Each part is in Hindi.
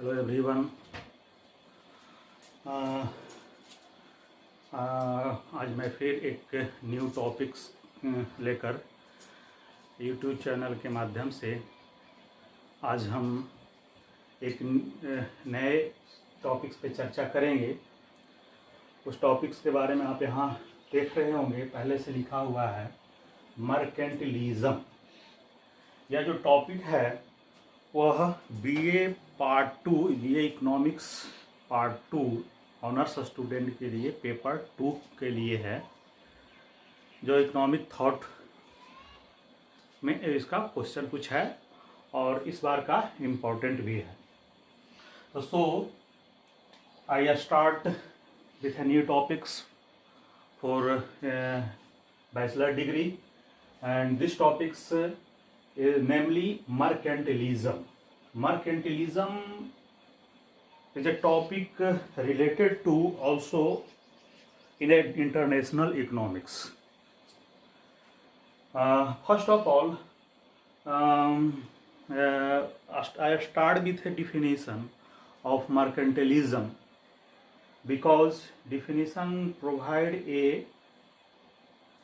Hello everyone. आज मैं फिर एक न्यू टॉपिक्स लेकर यूट्यूब चैनल के माध्यम से आज हम एक नए टॉपिक्स पे चर्चा करेंगे। उस टॉपिक्स के बारे में आप यहाँ देख रहे होंगे, पहले से लिखा हुआ है मर्केंटिलिज्म। यह जो टॉपिक है वह BA part 2, BA economics part 2 honours student के लिए पेपर 2 के लिए है, जो इकोनॉमिक थॉट में इसका क्वेश्चन कुछ है और इस बार का इम्पोर्टेंट भी है। तो so I start with a new topics for bachelor degree, and this topics is namely mercantilism. Mercantilism is a topic related to also in international economics. First of all, I start with a definition of mercantilism, because definition provide a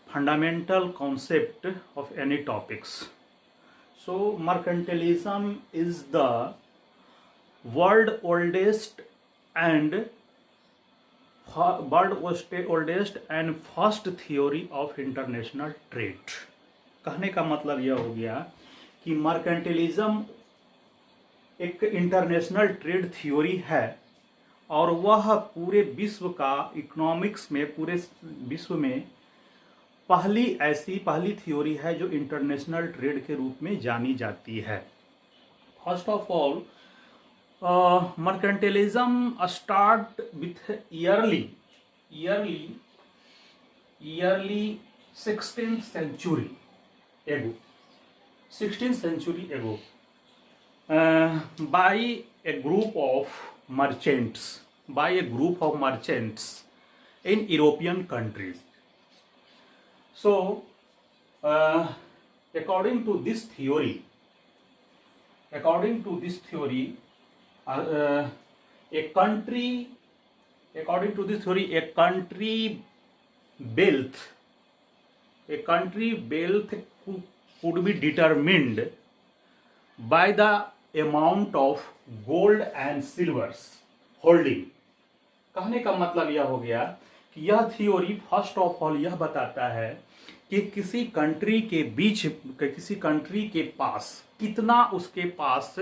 fundamental concept of any topics. So mercantilism is the world oldest and first theory of international trade. कहने का मतलब यह हो गया कि मर्केंटिलिज्म एक इंटरनेशनल ट्रेड थ्योरी है और वह पूरे विश्व का इकोनॉमिक्स में, पूरे विश्व में पहली थ्योरी है जो इंटरनेशनल ट्रेड के रूप में जानी जाती है। First of all, mercantilism start with yearly 16th century ago by a group of merchants in European countries. So according to this theory, a country wealth could be determined by the amount of gold and silvers holding. कहने का मतलब यह हो गया कि यह थ्योरी फर्स्ट ऑफ ऑल यह बताता है कि किसी कंट्री के पास कितना उसके पास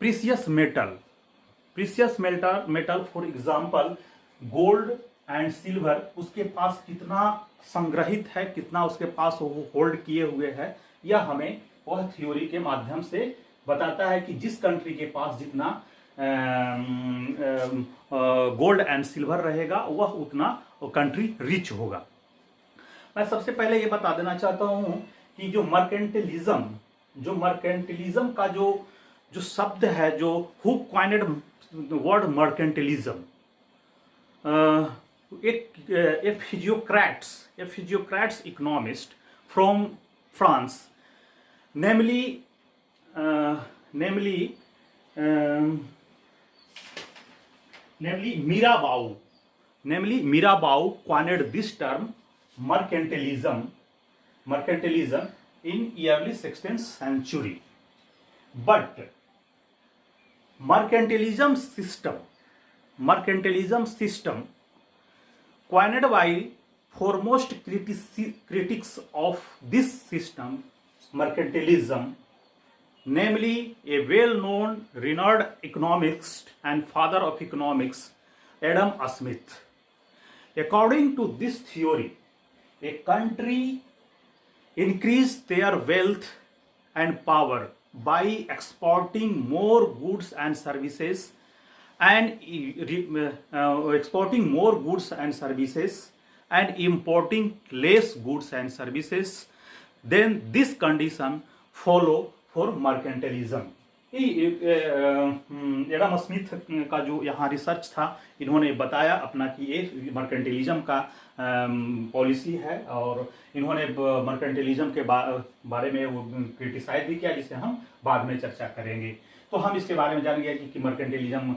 precious metal for example gold and silver, उसके पास कितना संग्रहित है, कितना उसके पास वो होल्ड किए हुए है, यह हमें वह थ्योरी के माध्यम से बताता है कि जिस कंट्री के पास जितना गोल्ड एंड सिल्वर रहेगा वह उतना कंट्री रिच होगा। मैं सबसे पहले ये बता देना चाहता हूं कि जो मर्केंटिलिज्म का जो शब्द है, जो हु क्वाइनेड वर्ड मर्केंटिलिज्म, एक physiocrats economist from France, namely Mirabeau coined this term mercantilism in early 16th century. But mercantilism system coined by foremost critics of this system mercantilism, namely a well-known renowned economist and father of economics, Adam Smith. According to this theory, a country increased their wealth and power by exporting more goods and services and importing less goods and services. Then this condition follow for mercantilism. Adam Smith का जो यहाँ रिसर्च था, इन्होंने बताया अपना कि ये मर्केंटिलिज्म का पॉलिसी है और इन्होंने मर्केंटिलिज्म के बारे में वो क्रिटिसाइज भी किया, जिसे हम बाद में चर्चा करेंगे। तो तो हम इसके बारे में जानेंगे कि मर्केंटिलिज्म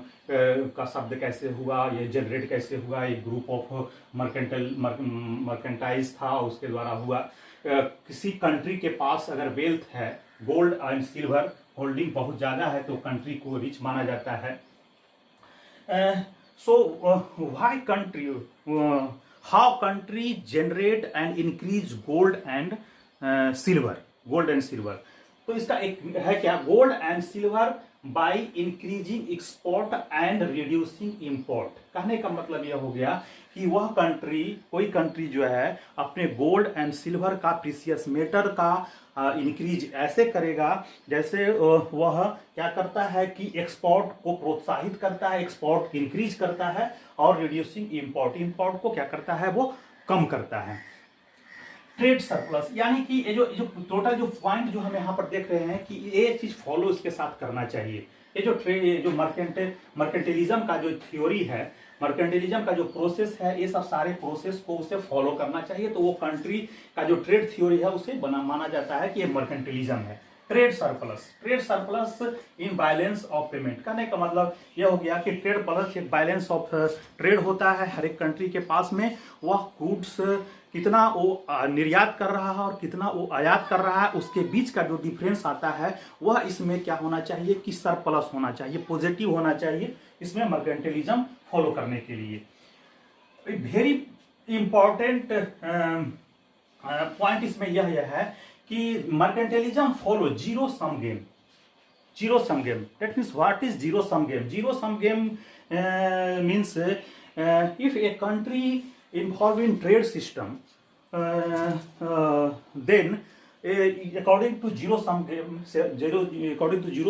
का शब्द कैसे हुआ, ये जनरेट कैसे हुआ, एक ग्रुप ऑफ मर्केंटाइज था उसके द्वारा हुआ। किसी कंट्री के पास अगर वेल्थ है, गोल्ड एंड सिल्वर होल्डिंग बहुत ज़्यादा है, तो कंट्री को रिच माना जाता है। So why country, how country generate and increase gold and silver, gold and silver। तो इसका एक है क्या, gold and silver by increasing export and reducing import. कहने का मतलब यह हो गया कि वह कंट्री, कोई कंट्री जो है अपने गोल्ड एंड सिल्वर का, प्रीसियस मेटर का इंक्रीज ऐसे करेगा जैसे वह क्या करता है कि एक्सपोर्ट को प्रोत्साहित करता है, एक्सपोर्ट इंक्रीज करता है, और रिड्यूसिंग इंपोर्ट, इंपोर्ट को क्या करता है, वो कम करता है। ट्रेड सरप्लस, यानी कि ये जो टोटल जो पॉइंट जो हम यहाँ पर देख रहे हैं कि ये चीज फॉलो इसके साथ करना चाहिए। ये जो ट्रेड, जो मर्केंटिलिज्म का जो थ्योरी है, मर्केंटिलिज्म का जो प्रोसेस है, ये सब सारे प्रोसेस को उसे फॉलो करना चाहिए। तो वो कंट्री का जो ट्रेड थ्योरी है उसे माना जाता है कि ये मर्केंटिलिज्म है। Trade surplus, trade surplus in balance of payment. कहने का मतलब यह हो गया कि ट्रेड प्लस एक बैलेंस ऑफ ट्रेड होता है हर एक कंट्री के पास में। वह गुड्स कितना वो निर्यात कर रहा है और कितना वो आयात कर रहा है, उसके बीच का जो डिफरेंस आता है वह इसमें क्या होना चाहिए कि सरप्लस होना चाहिए, पॉजिटिव होना चाहिए इसमें मर्केंटिलिज्म फॉलो करने के लिए। वेरी इंपॉर्टेंट पॉइंट इसमें यह है कि mercantilism follow zero sum game. Zero sum game, that means what is zero sum game? Zero sum game means if a country involved in trade system, then according to zero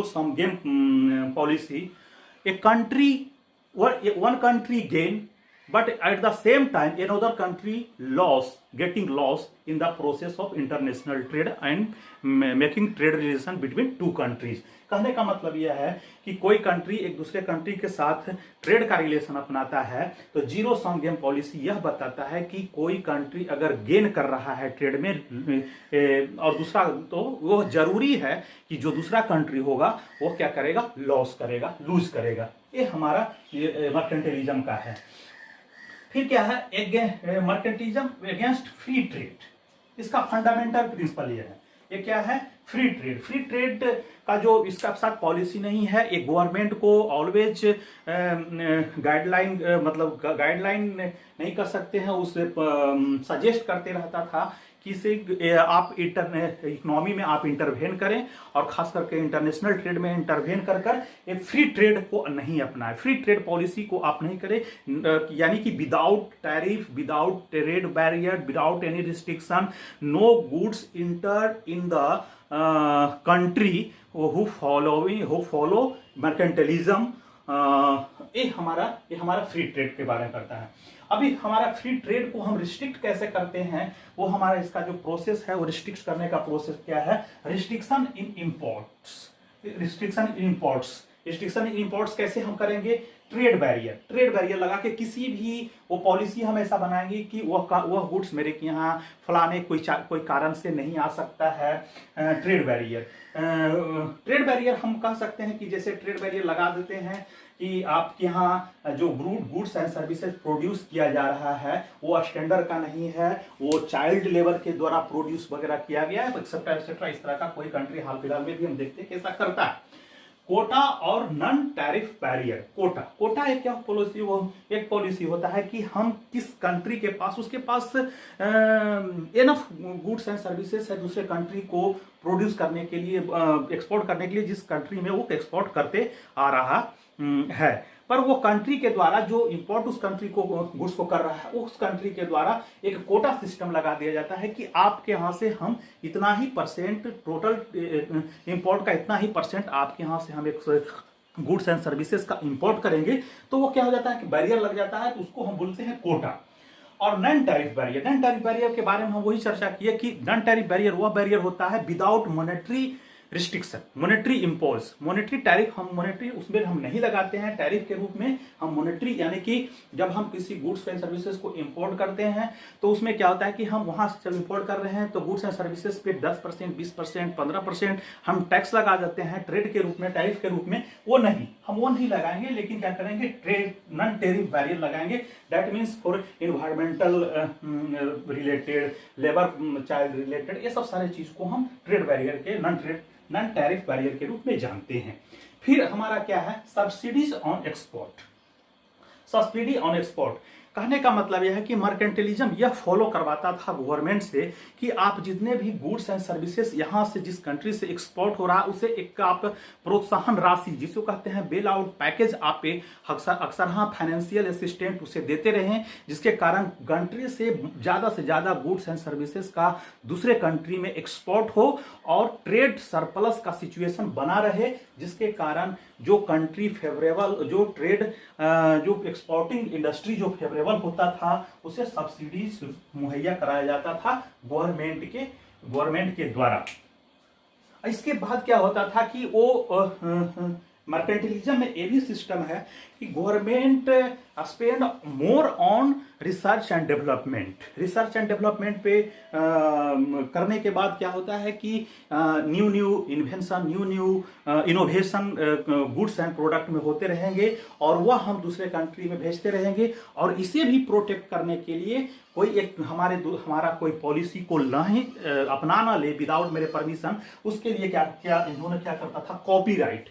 sum game policy, a country, one country gain, but at the same time another country getting lost in the process of international trade and making trade relation between two countries। कहने का मतलब यह है कि कोई कंट्री एक दूसरे कंट्री के साथ ट्रेड का रिलेशन अपनाता है तो जीरो सम गेम पॉलिसी यह बताता है कि कोई कंट्री अगर गेन कर रहा है ट्रेड में और दूसरा, तो वो जरूरी है कि जो दूसरा कंट्री होगा वो क्या करेगा, लॉस करेगा, लूज करेगा। ये हमारा मर्केंटिलिज्म का है। फिर क्या है, मर्केंटिलिज्म अगेंस्ट फ्री ट्रेड। इसका फंडामेंटल प्रिंसिपल ये है, ये क्या है, फ्री ट्रेड। फ्री ट्रेड का जो इसका साथ पॉलिसी नहीं है, एक गवर्नमेंट को ऑलवेज गाइडलाइन, मतलब गाइडलाइन नहीं कर सकते हैं, उसे सजेस्ट करते रहता था कि से आप इकोनॉमी में आप इंटरवेन करें और खास करके इंटरनेशनल ट्रेड में इंटरवेन कर एक फ्री ट्रेड को नहीं अपनाएं, फ्री ट्रेड पॉलिसी को आप नहीं करें, यानी कि without tariff, without trade barrier, without any restriction, no goods enter in the country who follow mercantilism. ये हमारा फ्री ट्रेड के बारे में करता है। अभी हमारा फ्री ट्रेड को हम रिस्ट्रिक्ट कैसे करते हैं, वो हमारा इसका जो प्रोसेस है वो रिस्ट्रिक्ट करने का प्रोसेस क्या है, restriction in imports. Restriction in imports, restriction in imports कैसे हम करेंगे, ट्रेड बैरियर, ट्रेड बैरियर लगा के किसी भी वो पॉलिसी हम ऐसा बनाएंगे कि वह गुड्स मेरे के यहाँ फलाने कोई कारण से नहीं आ सकता है। ट्रेड बैरियर, ट्रेड बैरियर हम कह सकते हैं कि जैसे ट्रेड बैरियर लगा देते हैं कि आपके यहाँ जो गुड्स एंड सर्विसेज प्रोड्यूस किया जा रहा है वो स्टैंडर्ड का नहीं है, वो चाइल्ड लेबर के द्वारा प्रोड्यूस वगैरह किया गया है, एक्सेट्रा एक्सेट्रा। इस तरह का कोई कंट्री हाल फिलहाल में भी हम देखते हैं कैसा करता है। कोटा और नॉन टैरिफ बैरियर। कोटा एक क्या पॉलिसी, वो एक पॉलिसी होता है कि हम किस कंट्री के पास, उसके पास एनफ गुड्स एंड सर्विसेज है दूसरे कंट्री को प्रोड्यूस करने के लिए, एक्सपोर्ट करने के लिए, जिस कंट्री में वो एक्सपोर्ट करते आ रहा है, पर वो कंट्री के द्वारा जो इंपोर्ट उस कंट्री को गुड्स को कर रहा है, उस कंट्री के द्वारा एक कोटा सिस्टम लगा दिया जाता है कि आपके यहाँ से हम इतना ही परसेंट, टोटल इंपोर्ट का इतना ही परसेंट आपके यहाँ से हम एक गुड्स एंड सर्विसेज का इंपोर्ट करेंगे। तो वो क्या हो जाता है कि बैरियर लग जाता है, तो उसको हम बोलते हैं कोटा। और non tariff barrier, non tariff barrier के बारे में हम वही चर्चा किए कि नॉन टैरिफ बैरियर वह बैरियर होता है without monetary restriction, monetary impose, monetary tariff, हम मॉनेटरी उसमें हम नहीं लगाते हैं टैरिफ के रूप में, हम मॉनेटरी यानी कि जब हम किसी गुड्स एंड सर्विसेज को इंपोर्ट करते हैं तो उसमें क्या होता है कि हम वहां से जब इंपोर्ट कर रहे हैं तो गुड्स एंड सर्विसेज पे 10%, 20%, 15% हम टैक्स लगा देते हैं ट्रेड के रूप में, टैरिफ के रूप में। वो नहीं, हम वो नहीं लगाएंगे, लेकिन क्या करेंगे, ट्रेड नॉन टैरिफ बैरियर लगाएंगे। That means for environmental related, labour child related, ये सब सारे चीज को हम ट्रेड बैरियर के, नॉन टैरिफ बैरियर के रूप में जानते हैं। फिर हमारा क्या है, subsidies on export. Subsidy on export कहने का मतलब यह है कि मर्केंटलिज्म यह फॉलो करवाता था गवर्नमेंट से कि आप जितने भी गुड्स एंड सर्विसेज यहां से जिस कंट्री से एक्सपोर्ट हो रहा है उसे एक आप प्रोत्साहन राशि जिसको कहते हैं बेल आउट पैकेज आप पे अक्सर हाँ फाइनेंशियल असिस्टेंट उसे देते रहे, जिसके कारण कंट्री से ज्यादा गुड्स एंड सर्विसेज का दूसरे कंट्री में एक्सपोर्ट हो और ट्रेड सरप्लस का सिचुएशन बना रहे, जिसके कारण जो कंट्री फेवरेबल, जो ट्रेड जो एक्सपोर्टिंग इंडस्ट्री जो फेवरेबल होता था उसे सब्सिडीज मुहैया कराया जाता था गवर्नमेंट के द्वारा। इसके बाद क्या होता था कि वो मर्केंटलिज्म में ये भी सिस्टम है कि government spend more on research and development. Research and development पे करने के बाद क्या होता है कि new invention, new innovation goods and product में होते रहेंगे और वह हम दूसरे कंट्री में भेजते रहेंगे। और इसे भी प्रोटेक्ट करने के लिए कोई एक हमारा कोई पॉलिसी को नहीं अपनाना ले विदाउट मेरे परमिशन, उसके लिए क्या इन्होंने क्या करता था, कॉपीराइट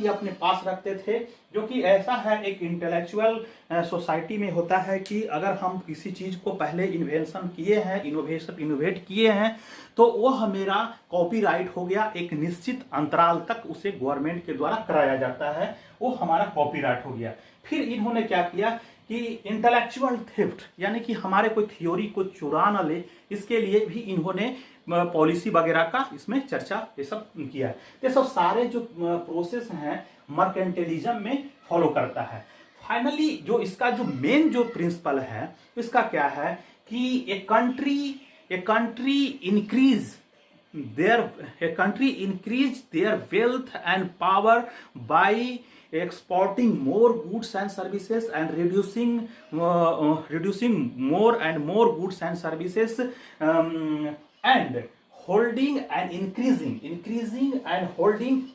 ये अपने पास रखते थे, जो कि ऐसा है एक इंटेलेक्चुअल सोसाइटी में होता है कि अगर हम किसी चीज को पहले इन्वेंशन किए हैं, इनोवेट किए हैं, तो वह मेरा कॉपीराइट हो गया। एक निश्चित अंतराल तक उसे गवर्नमेंट के द्वारा कराया जाता है, वो हमारा कॉपीराइट हो गया। फिर इन्होंने क्या किया कि इंटेलेक्चुअल थेफ्ट यानी कि हमारे कोई थ्योरी को चुरा न ले, इसके लिए भी इन्होंने पॉलिसी वगैरह का इसमें चर्चा ये सब किया है। ये सब सारे जो प्रोसेस हैं मर्केंटलिज्म में फॉलो करता है। फाइनली जो इसका जो मेन जो प्रिंसिपल है इसका क्या है कि a country increase their wealth and power bye exporting more goods and services and reducing more and more goods and services and holding and increasing and holding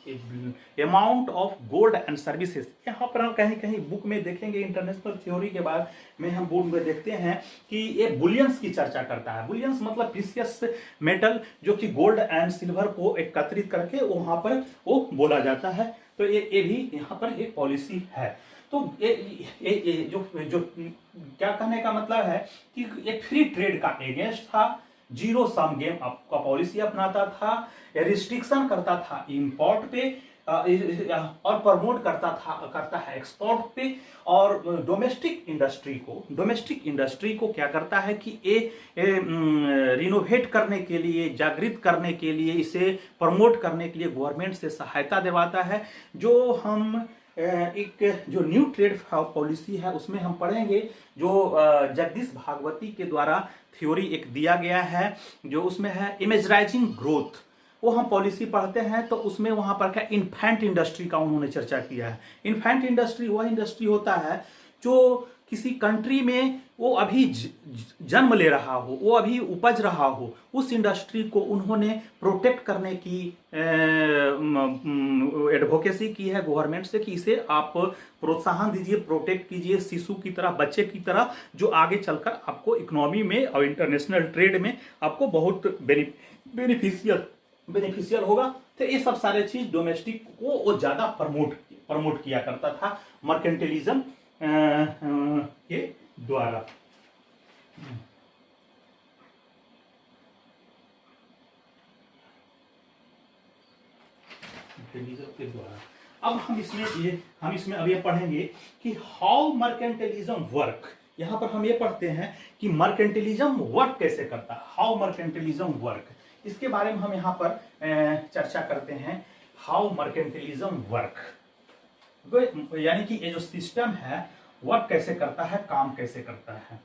amount of gold and services। यहाँ पर हम कहीं बुक में देखेंगे, इंटरनेशनल थ्योरी के बाद में हम बुक में देखते हैं कि ये बुलियंस की चर्चा करता है। बुलियंस मतलब प्रीशियस मेटल, जो कि गोल्ड एंड सिल्वर को एकत्रित करके वहां पर वो बोला जाता है। तो ये भी यहाँ पर एक पॉलिसी है। तो ये जो क्या कहने का मतलब है कि एक फ्री ट्रेड का एगेंस्ट था, जीरो सम गेम का पॉलिसी अपनाता था, रिस्ट्रिक्शन करता था इंपोर्ट पे और प्रमोट करता है एक्सपोर्ट पे, और डोमेस्टिक इंडस्ट्री को क्या करता है कि रिनोवेट करने के लिए, जागृत करने के लिए, इसे प्रमोट करने के लिए गवर्नमेंट से सहायता दिलवाता है। जो हम एक जो न्यू ट्रेड पॉलिसी है उसमें हम पढ़ेंगे, जो जगदीश भागवती के द्वारा थ्योरी एक दिया गया है, जो उसमें है इमेजराइजिंग ग्रोथ, वो हम पॉलिसी पढ़ते हैं। तो उसमें वहां पर क्या इन्फेंट इंडस्ट्री का उन्होंने चर्चा किया है। इन्फेंट इंडस्ट्री वह इंडस्ट्री होता है जो किसी कंट्री में वो अभी जन्म ले रहा हो, वो अभी उपज रहा हो, उस इंडस्ट्री को उन्होंने प्रोटेक्ट करने की एडवोकेसी की है गवर्नमेंट से कि इसे आप प्रोत्साहन दीजिए, प्रोटेक्ट कीजिए, शिशु की तरह, बच्चे की तरह, जो आगे चलकर आपको इकोनॉमी में और इंटरनेशनल ट्रेड में आपको बहुत बेनिफिशियल होगा। तो ये सब सारे चीज डोमेस्टिक को वो ज्यादा प्रमोट किया करता था मर्केंटलिज्म के द्वारा। अब हम इसमें अब ये पढ़ेंगे कि हाउ मर्केंटलिज्म वर्क। यहां पर हम ये पढ़ते हैं कि मर्केंटलिज्म वर्क कैसे करता है, हाउ मर्केंटलिज्म वर्क, इसके बारे में हम यहाँ पर चर्चा करते हैं। हाउ मर्केंटलिज्म वर्क, यानी कि ये जो सिस्टम है वर्क कैसे करता है, काम कैसे करता है।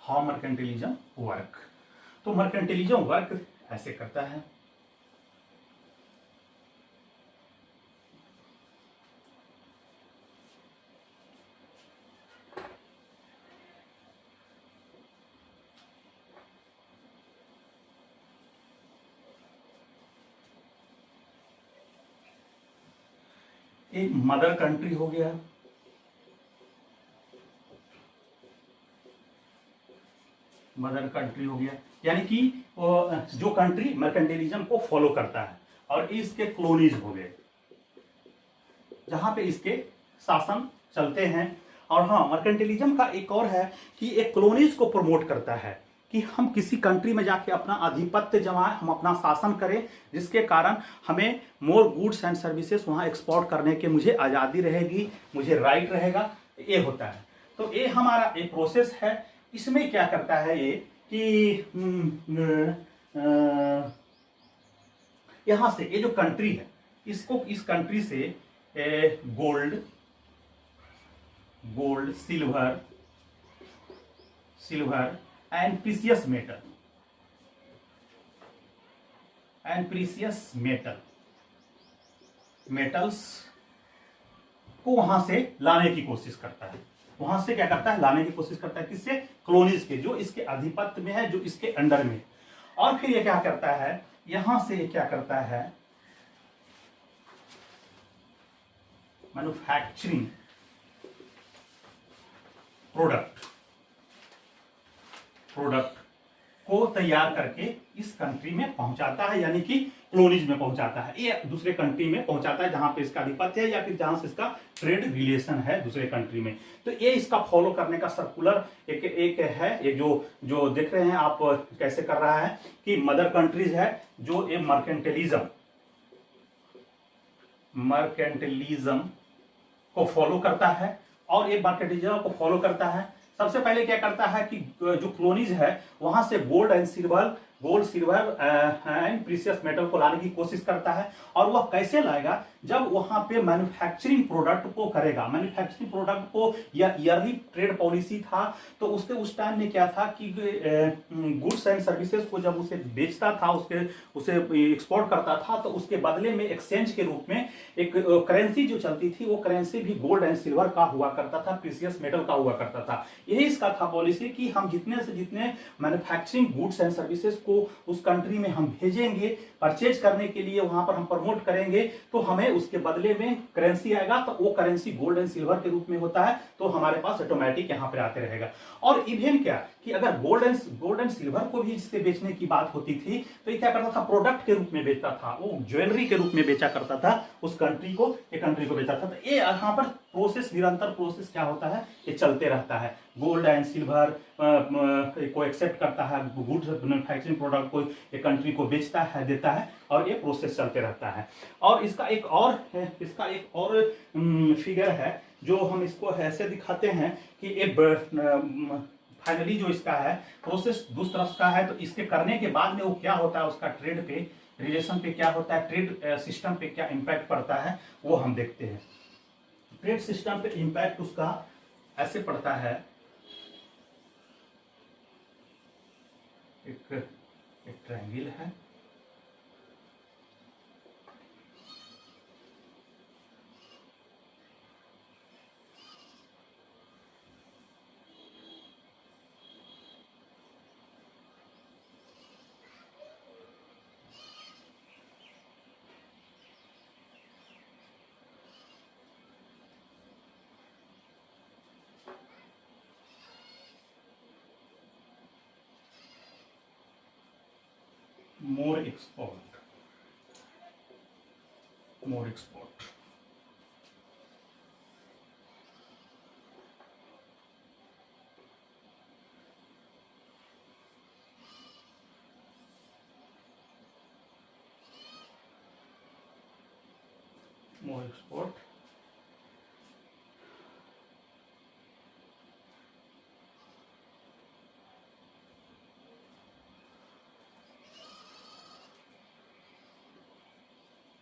How mercantilism work. तो मर्केंटिलिज्म वर्क ऐसे करता है। एक मदर कंट्री हो गया, मदर कंट्री हो गया, यानी कि जो कंट्री मर्केंटिलिज्म को फॉलो करता है, और इसके क्लोनीज हो गए जहां पे इसके शासन चलते हैं। और हाँ, मर्केंटिलिज्म का एक और है कि एक क्लोनीज को प्रमोट करता है कि हम किसी कंट्री में जाके अपना आधिपत्य जमाएं, हम अपना शासन करें, जिसके कारण हमें मोर गुड्स एंड सर्विसेज वहां एक्सपोर्ट करने के मुझे आज़ादी रहेगी, मुझे राइट रहेगा। ये होता है। तो ये हमारा एक प्रोसेस है। इसमें क्या करता है ये कि यहां से ये जो कंट्री है, इसको इस कंट्री से gold, silver and precious metals को वहां से लाने की कोशिश करता है। वहां से क्या करता है, लाने की कोशिश करता है। किससे? क्लोनीज के, जो इसके आधिपत्य में है, जो इसके अंडर में। और फिर ये क्या करता है, यहां से ये क्या करता है, मैन्युफैक्चरिंग प्रोडक्ट को तैयार करके इस कंट्री में पहुंचाता है, यानी कि क्लोनीज में पहुंचाता है। ये दूसरे कंट्री में पहुंचाता है जहां पे इसका आधिपत्य है, या फिर जहां से इसका ट्रेड रिलेशन है दूसरे कंट्री में। तो ये इसका फॉलो करने का सर्कुलर एक है। ये जो देख रहे हैं आप कैसे कर रहा है कि मदर कंट्रीज है जो ये मर्केंटिलिज्म को फॉलो करता है, और एक मर्केंटिलिज्म को फॉलो करता है। सबसे पहले क्या करता है कि जो क्लोनीज है वहां से gold silver and precious metal को लाने की कोशिश करता है। और वह कैसे लाएगा, जब वहां पे मैन्युफैक्चरिंग प्रोडक्ट को करेगा। मैन्युफैक्चरिंग प्रोडक्ट को या ईयरली ट्रेड पॉलिसी था, तो उसके उस टाइम में क्या था कि गुड्स एंड सर्विसेज को जब उसे बेचता था, उसे एक्सपोर्ट करता था, तो उसके बदले में एक्सचेंज के रूप में एक करेंसी जो चलती थी, वो करेंसी भी गोल्ड एंड सिल्वर का हुआ करता था, प्रीशियस मेटल का हुआ करता था। यही इसका था पॉलिसी कि हम जितने से जितने मैन्युफैक्चरिंग गुड्स एंड सर्विसेज को उस कंट्री में हम भेजेंगे परचेज करने के लिए, वहां पर हम प्रमोट करेंगे, तो हमें उसके बदले में करेंसी आएगा। तो वो करेंसी गोल्ड एंड सिल्वर के रूप में होता है, तो हमारे पास ऑटोमेटिक यहां पर आते रहेगा। और इवन क्या कि अगर गोल्ड एंड सिल्वर को भी इससे बेचने की बात होती थी, तो ये क्या करता था, प्रोडक्ट के रूप में बेचता था, वो ज्वेलरी के रूप में बेचा करता था उस कंट्री को, ये कंट्री को बेचा था। तो ये यहाँ पर प्रोसेस, निरंतर प्रोसेस क्या होता है, ये चलते रहता है। गोल्ड एंड सिल्वर को एक्सेप्ट करता है, गुड्स मैन्युफैक्चरिंग प्रोडक्ट को एक कंट्री को बेचता है, देता है, और ये प्रोसेस चलते रहता है। और इसका एक और फिगर है जो हम इसको ऐसे दिखाते हैं कि एक फाइनली जो इसका है प्रोसेस दूसरी तरफ का है, तो इसके करने के बाद में वो क्या होता है, उसका ट्रेड पे, रिलेशन पे क्या होता है, ट्रेड सिस्टम पे क्या इंपैक्ट पड़ता है, वो हम देखते हैं। ट्रेड सिस्टम पे इंपैक्ट उसका ऐसे पड़ता है, एक ट्रायंगल है, more export more export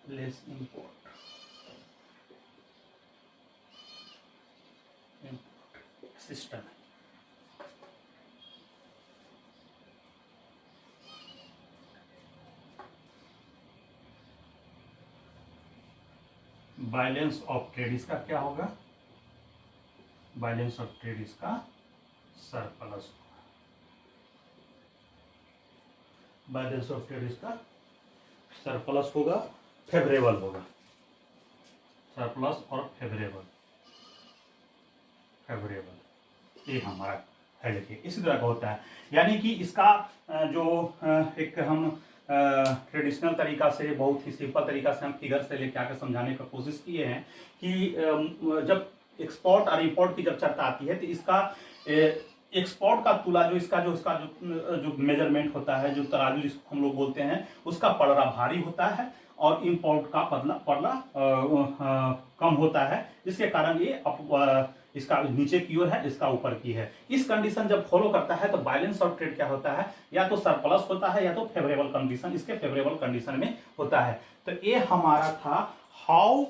less import system है। बैलेंस ऑफ ट्रेड इसका क्या होगा, बैलेंस ऑफ ट्रेड इसका सरप्लस होगा, बैलेंस ऑफ ट्रेड इसका सरप्लस होगा, फेवरेबल होगा, सरप्लस और फेवरेबल, फेवरेबल ये हमारा है। देखिए इसी तरह का होता है, यानी कि इसका जो एक हम ट्रेडिशनल तरीका से, बहुत ही सिंपल तरीका से हम फिगर से लेके आकर समझाने का कोशिश किए हैं कि जब एक्सपोर्ट और इंपोर्ट की जब चर्चा आती है तो इसका एक्सपोर्ट का तुला जो इसका जो मेजरमेंट होता है, जो तराजू जिसको हम लोग बोलते हैं, उसका पलड़ा भारी होता है और इंपोर्ट का पलड़ा कम होता है, जिसके कारण ये इसका नीचे की ओर है, इसका ऊपर की है। इस कंडीशन जब फॉलो करता है तो बैलेंस ऑफ ट्रेड क्या होता है, या तो सरप्लस होता है या तो फेवरेबल कंडीशन, इसके फेवरेबल कंडीशन में होता है। तो ये हमारा था how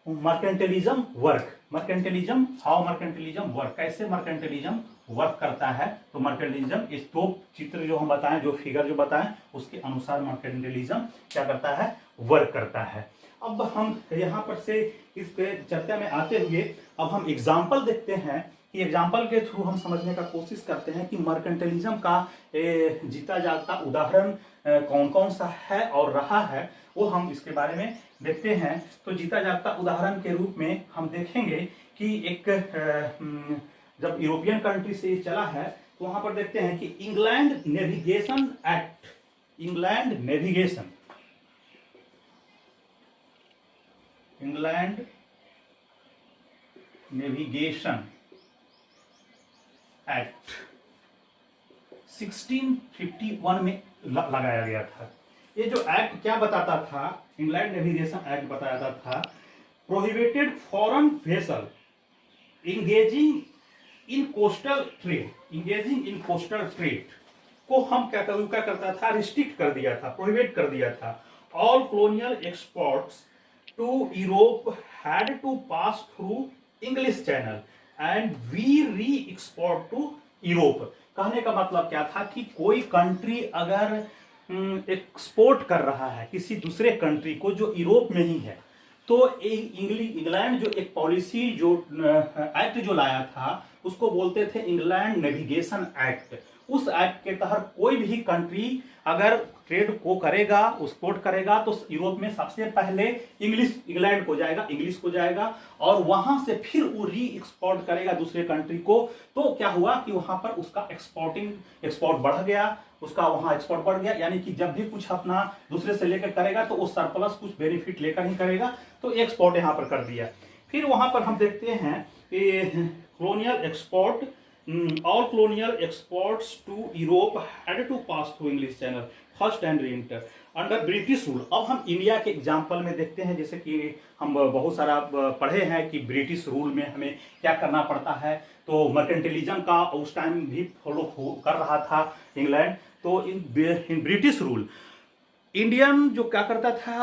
mercantilism work, mercantilism, how mercantilism work, कैसे मर्केंटिलिज्म वर्क करता है। तो मर्केंटिलिज्म इस दो चित्र जो हम बताएं, जो फिगर जो बताएं, उसके अनुसार मर्केंटिलिज्म क्या करता है, वर्क करता है। अब हम यहाँ पर से इस पे चर्चा में आते हुए अब हम एग्जाम्पल देखते हैं कि एग्जाम्पल के थ्रू हम समझने का कोशिश करते हैं कि मर्केंटिलिज्म का जीता जागता उदाहरण कौन कौन सा है और रहा है, वो हम इसके बारे में देखते हैं। तो जीता जागता उदाहरण के रूप में हम देखेंगे कि एक जब यूरोपियन कंट्री से चला है तो वहां पर देखते हैं कि England navigation act, England navigation, England navigation act 1651 में लगाया गया था। ये जो एक्ट क्या बताता था, इंग्लैंड नेविगेशन एक्ट बताता था, प्रोहिबिटेड फॉरेन वेसल इंगेजिंग इन कोस्टल ट्रेड, इंगेजिंग इन कोस्टल ट्रेड को हम क्या करता था, रिस्ट्रिक्ट कर दिया था, प्रोहिबिट कर दिया था। All colonial exports to Europe had to pass through English channel and we re export to Europe. कहने का मतलब क्या था कि कोई कंट्री अगर एक्सपोर्ट कर रहा है किसी दूसरे कंट्री को जो यूरोप में ही है, तो इंग्लैंड जो एक पॉलिसी जो एक्ट जो लाया था उसको बोलते थे इंग्लैंड नेविगेशन एक्ट। उस एक्ट के तहत कोई भी कंट्री अगर ट्रेड को करेगा, एक्सपोर्ट करेगा, तो यूरोप में सबसे पहले इंग्लैंड को जाएगा, इंग्लिश को जाएगा और वहां से फिर वो री एक्सपोर्ट करेगा दूसरे कंट्री को। तो क्या हुआ कि वहां पर उसका एक्सपोर्ट बढ़ गया, उसका वहां एक्सपोर्ट बढ़ गया, यानी कि जब भी कुछ अपना दूसरे से लेकर करेगा तो वो सरप्लस कुछ बेनिफिट लेकर ही करेगा, तो एक्सपोर्ट यहां पर कर दिया। फिर वहां पर हम देखते हैं कि colonial export, all colonial exports to Europe had to pass through English channel first and enter under British rule। अब हम इंडिया के एग्जाम्पल में देखते हैं, जैसे कि हम बहुत सारा पढ़े हैं कि ब्रिटिश रूल में हमें क्या करना पड़ता है, तो मर्केंटिलिज्म का उस टाइम भी फॉलो कर रहा था इंग्लैंड। तो इन ब्रिटिश रूल इंडियन जो क्या करता था,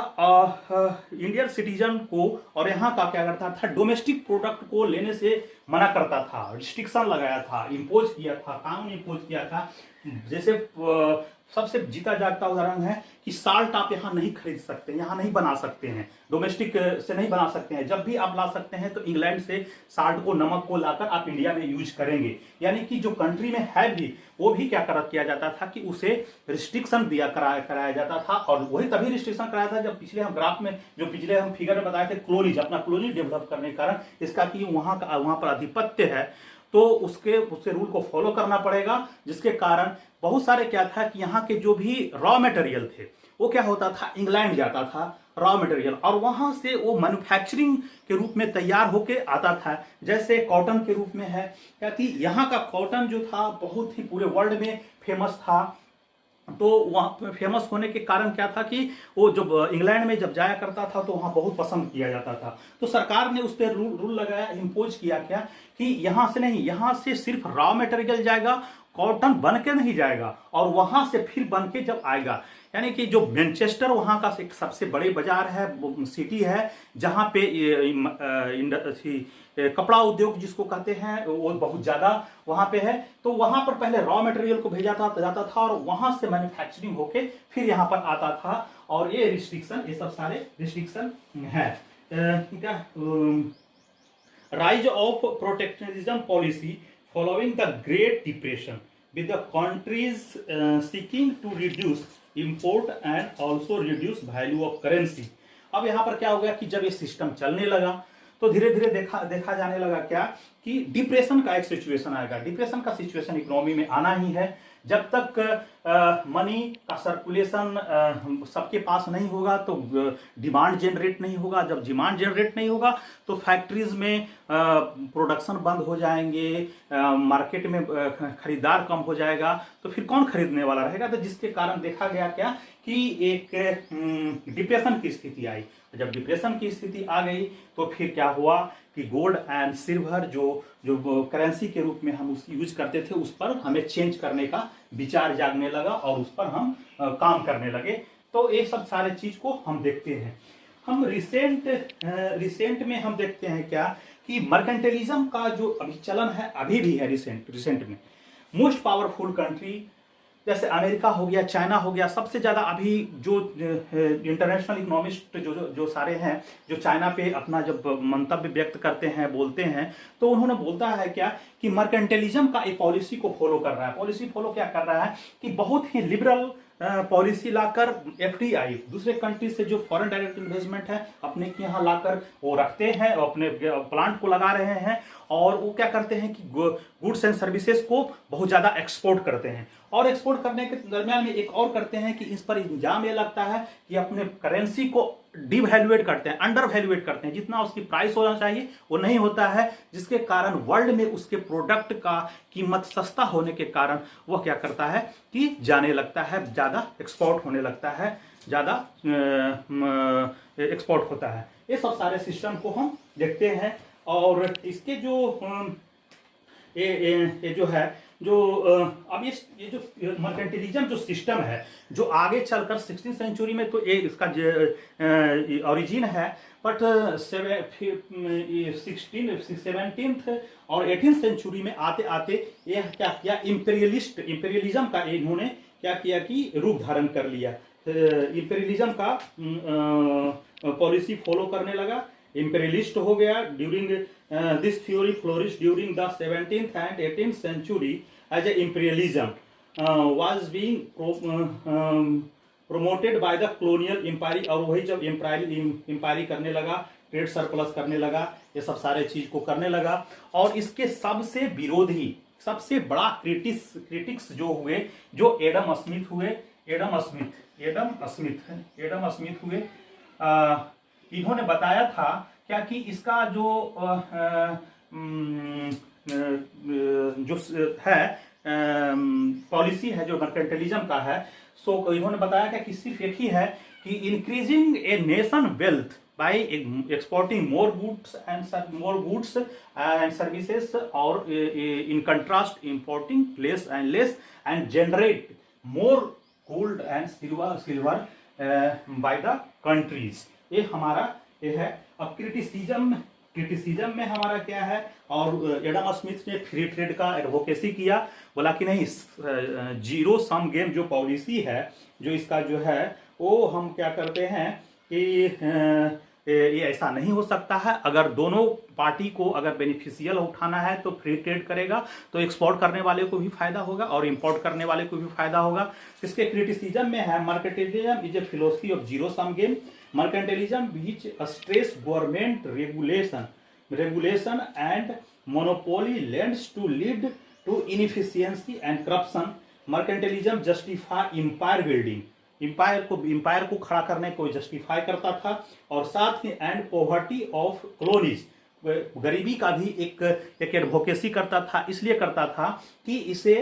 इंडियन सिटीजन को और यहाँ का क्या करता था, डोमेस्टिक प्रोडक्ट को लेने से मना करता था, रिस्ट्रिक्शन लगाया था, इम्पोज किया था, कानून इम्पोज किया था। जैसे सबसे जीता जागता उदाहरण है कि साल्ट आप यहाँ नहीं खरीद सकते, यहाँ नहीं बना सकते हैं, डोमेस्टिक से नहीं बना सकते हैं। जब भी आप ला सकते हैं तो इंग्लैंड से साल्ट को, नमक को लाकर आप इंडिया में यूज करेंगे। यानी कि जो कंट्री में है भी वो भी क्या किया जाता था कि उसे रिस्ट्रिक्शन कराया जाता था। और वही तभी रिस्ट्रिक्शन कराया था जब पिछले हम ग्राफ में, जो पिछले हम फिगर में बताए थे, कॉलोनीज, अपना कॉलोनी डेवलप करने के कारण इसका कि वहां पर आधिपत्य है, तो उसके रूल को फॉलो करना पड़ेगा, जिसके कारण बहुत सारे क्या था कि यहाँ के जो भी रॉ मटेरियल थे वो क्या होता था, इंग्लैंड जाता था रॉ मटेरियल, और वहां से वो मैन्युफैक्चरिंग के रूप में तैयार होके आता था। जैसे कॉटन के रूप में है क्या कि यहाँ का कॉटन जो था बहुत ही पूरे वर्ल्ड में फेमस था। तो वहाँ फेमस होने के कारण क्या था कि वो जब इंग्लैंड में जब जाया करता था तो वहाँ बहुत पसंद किया जाता था। तो सरकार ने उस पर रूल लगाया, इम्पोज किया क्या कि यहाँ से नहीं, यहाँ से सिर्फ रॉ मटेरियल जाएगा, कॉटन बन के नहीं जाएगा, और वहां से फिर बन के जब आएगा। यानी कि जो मैनचेस्टर वहां का एक सबसे बड़े बाजार है, सिटी है, जहां पे कपड़ा उद्योग जिसको कहते हैं वो बहुत ज्यादा वहां पे है। तो वहां पर पहले रॉ मटेरियल को भेजा जाता था और वहां से मैन्युफैक्चरिंग होके फिर यहाँ पर आता था। और ये रिस्ट्रिक्शन, ये सब सारे रिस्ट्रिक्शन है। क्या rise of protectionism policy following the Great Depression, with the countries seeking to reduce import and also reduce value of currency. अब यहाँ पर क्या हो गया कि जब ये सिस्टम चलने लगा तो धीरे धीरे देखा जाने लगा क्या कि डिप्रेशन का एक सिचुएशन आएगा। डिप्रेशन का सिचुएशन इकोनॉमी में आना ही है जब तक मनी का सर्कुलेशन सबके पास नहीं होगा तो डिमांड जनरेट नहीं होगा। जब डिमांड जनरेट नहीं होगा तो फैक्ट्रीज में प्रोडक्शन बंद हो जाएंगे, मार्केट में खरीदार कम हो जाएगा, तो फिर कौन खरीदने वाला रहेगा। तो जिसके कारण देखा गया क्या कि एक डिप्रेशन की स्थिति आई। जब डिप्रेशन की स्थिति आ गई तो फिर क्या हुआ कि गोल्ड एंड सिल्वर जो करेंसी के रूप में हम उसकी यूज करते थे उस पर हमें चेंज करने का विचार जागने लगा और उस पर हम काम करने लगे। तो ये सब सारे चीज को हम देखते हैं। हम रिसेंट में हम देखते हैं क्या कि मर्केंटलिज्म का जो अभी चलन है अभी भी है। रिसेंट में मोस्ट पावरफुल कंट्री जैसे अमेरिका हो गया, चाइना हो गया, सबसे ज़्यादा अभी जो इंटरनेशनल इकोनॉमिस्ट जो सारे हैं जो चाइना पे अपना जब मंतव्य व्यक्त करते हैं, बोलते हैं, तो उन्होंने बोलता है क्या कि मर्केंटलिज्म का एक पॉलिसी को फॉलो कर रहा है। पॉलिसी फॉलो क्या कर रहा है कि बहुत ही लिबरल पॉलिसी लाकर एफडीआई दूसरे कंट्री से जो फॉरेन डायरेक्ट इन्वेस्टमेंट है अपने के यहाँ लाकर वो रखते हैं, अपने प्लांट को लगा रहे हैं और वो क्या करते हैं कि गुड्स एंड सर्विसेज को बहुत ज़्यादा एक्सपोर्ट करते हैं। और एक्सपोर्ट करने के दरमियान में एक और करते हैं कि इस पर इल्जाम ये लगता है कि अपने करेंसी को डिवैल्यूएट करते हैं, अंडर वैल्यूएट करते हैं। जितना उसकी प्राइस होना चाहिए वो नहीं होता है, जिसके कारण वर्ल्ड में उसके प्रोडक्ट का कीमत सस्ता होने के कारण वह क्या करता है कि जाने लगता है, ज़्यादा एक्सपोर्ट होने लगता है, ज़्यादा एक्सपोर्ट होता है। ये सब सारे सिस्टम को हम देखते हैं। और इसके जो ये जो है जो अब ये जो मर्केंटलिज्म जो सिस्टम है जो आगे चलकर 16वीं सेंचुरी में तो ये इसका ओरिजिन है, बट 17th और 18th सेंचुरी में आते आते यह क्या किया, इंपेरियलिज्म का इन्होंने क्या किया कि रूप धारण कर लिया। इंपेरियलिज्म का पॉलिसी फॉलो करने लगा, इंपेरियलिस्ट हो गया। During this theory flourish during the 17th and 18th century as a imperialism was being promoted by the colonial empire। और वही जब एम्पायरी करने लगा, ट्रेड सरप्लस करने लगा, ये सब सारे चीज को करने लगा। और इसके सबसे विरोधी, सबसे बड़ा क्रिटिक्स जो हुए, जो एडम स्मिथ हुए, इन्होंने बताया था क्या कि इसका जो है पॉलिसी है जो मर्केंटलिज्म का है, सो इन्होंने बताया क्या कि सिर्फ एक ही है कि increasing a nation wealth by exporting more goods and services और in contrast importing less and generate more gold and silver by the countries. ये हमारा ये है। अब क्रिटिसिज्म में हमारा क्या है, और एडम स्मिथ ने फ्री ट्रेड का एडवोकेसी किया, बोला कि नहीं जीरो सम गेम जो पॉलिसी है, जो इसका जो है वो हम क्या करते हैं कि ये ऐसा नहीं हो सकता है। अगर दोनों पार्टी को अगर बेनिफिशियल उठाना है तो फ्री ट्रेड करेगा, तो एक्सपोर्ट करने वाले को भी फायदा होगा और इंपोर्ट करने वाले को भी फायदा होगा। इसके क्रिटिसिज्म में है mercantilism is a philosophy of zero sum game. Mercantilism which stress government regulation and monopoly leads to inefficiency and corruption। Mercantilism justify empire building, empire को खड़ा करने को जस्टिफाई करता था, और साथ ही एंड पॉवर्टी ऑफ कॉलोनीज, गरीबी का भी एक एडवोकेसी करता था। इसलिए करता था कि इसे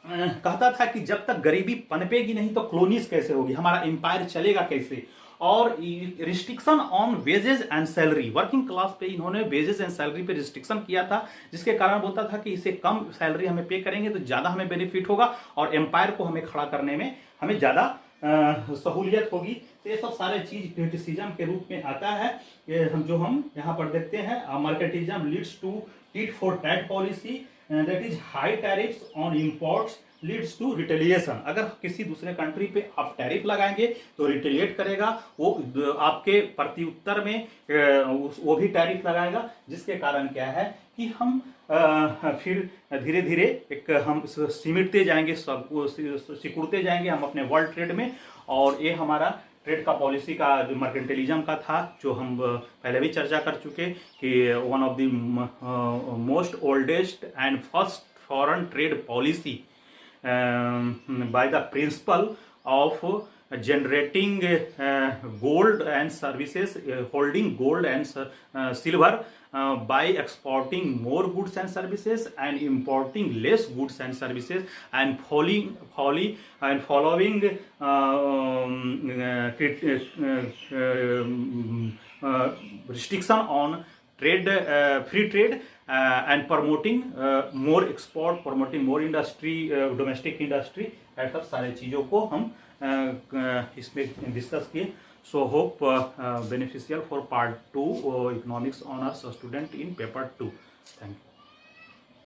कहता था कि जब तक गरीबी पनपेगी नहीं तो कॉलोनीज कैसे होगी, हमारा एम्पायर चलेगा कैसे। और restriction on wages and salary, working class पे इन्होंने वेजेस एंड सैलरी पे रिस्ट्रिक्शन किया था, जिसके कारण बोलता था कि इसे कम सैलरी हमें पे करेंगे तो ज़्यादा हमें बेनिफिट होगा और एम्पायर को हमें खड़ा करने में हमें ज़्यादा सहूलियत होगी। तो ये सब सारे चीज क्रिटिसिज्म के रूप में आता है। ये हम यहाँ पर देखते हैं, mercantilism leads to tit for tat policy that is high tariffs on imports leads to retaliation. अगर किसी दूसरे कंट्री पे आप टैरिफ लगाएंगे तो रिटेलिएट करेगा, वो आपके प्रत्युत्तर में वो भी टैरिफ लगाएगा, जिसके कारण क्या है कि हम फिर धीरे धीरे एक हम सिमटते जाएंगे, सिकुड़ते जाएंगे हम अपने वर्ल्ड ट्रेड में। और ये हमारा ट्रेड का पॉलिसी का जो मर्केंटलिज्म का था, जो हम पहले भी चर्चा कर चुके कि one of the most oldest and first foreign trade policy by the principle of generating gold and services, holding gold and silver by exporting more goods and services and importing less goods and services, and following restriction on trade, free trade, and promoting more export, promoting more industry, domestic industry, ऐसा सारे चीज़ों को हम इसमें डिस्कस किए। So hope beneficial for part 2 economics honours student in paper 2। Thank you.